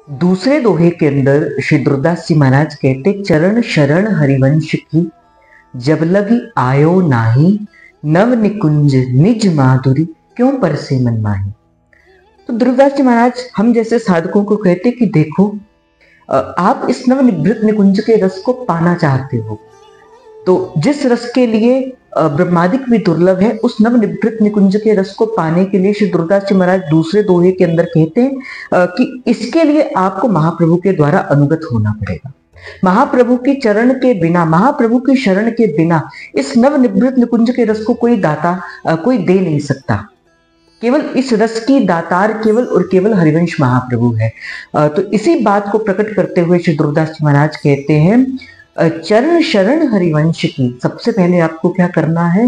दूसरे दोहे के अंदर श्री दुर्दास जी महाराज कहते, चरण शरण हरिवंश की जब लगी आयो नाही, नव निकुंज निज माधुरी क्यों परसे मन माही। तो दुर्दास जी महाराज हम जैसे साधकों को कहते कि देखो, आप इस नव निभृत निकुंज के रस को पाना चाहते हो, तो जिस रस के लिए ब्रह्मादिक भी दुर्लभ है, उस नव निभृत निकुंज के रस को पाने के लिए श्री दुर्दास जी महाराज दूसरे दोहे के अंदर कहते हैं कि इसके लिए आपको महाप्रभु के द्वारा अनुगत होना पड़ेगा। महाप्रभु की चरण के बिना, महाप्रभु की शरण के बिना इस नव निभृत निकुंज के रस को कोई दाता कोई दे नहीं सकता। केवल इस रस की दातार केवल और केवल हरिवंश महाप्रभु है। तो इसी बात को प्रकट करते हुए श्री दुर्दास जी महाराज कहते हैं, चरण शरण हरिवंश की, सबसे पहले आपको क्या करना है,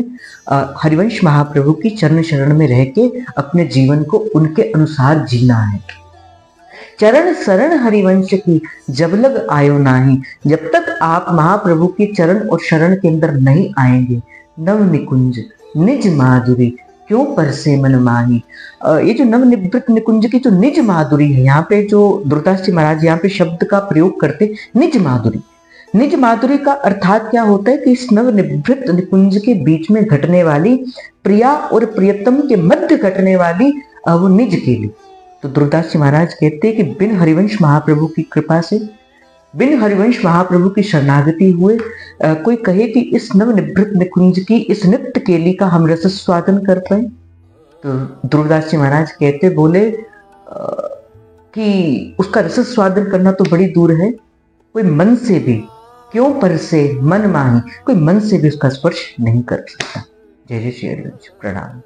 हरिवंश महाप्रभु की चरण शरण में रह के अपने जीवन को उनके अनुसार जीना है। चरण शरण हरिवंश की जब लग आयो नाही, जब तक आप महाप्रभु की चरण और शरण के अंदर नहीं आएंगे, नव निकुंज निज माधुरी क्यों परसे मन माही। ये जो नव निवृत्त निकुंज की जो निज माधुरी है, यहाँ पे जो दुर्दास जी महाराज यहाँ पे शब्द का प्रयोग करते, निज माधुरी। निज माधुरी का अर्थात क्या होता है कि इस नव निवृत्त निकुंज के बीच में घटने वाली, प्रिया और प्रियतम के मध्य घटने वाली वो निज के लिए। तो दुर्दास जी महाराज कहते हैं कि बिन हरिवंश महाप्रभु की कृपा से, बिन हरिवंश महाप्रभु की शरणागति हुए कोई कहे कि इस नव निवृत्त निकुंज की इस नित्य केली का हम रस स्वादन कर पाए। तो दुर्दास जी महाराज कहते बोले कि उसका रस स्वादन करना तो बड़ी दूर है, कोई मन से भी क्यों परसे मन माही, कोई मन से भी उसका स्पर्श नहीं कर सकता। जय जय श्री हरिवंश। प्रणाम।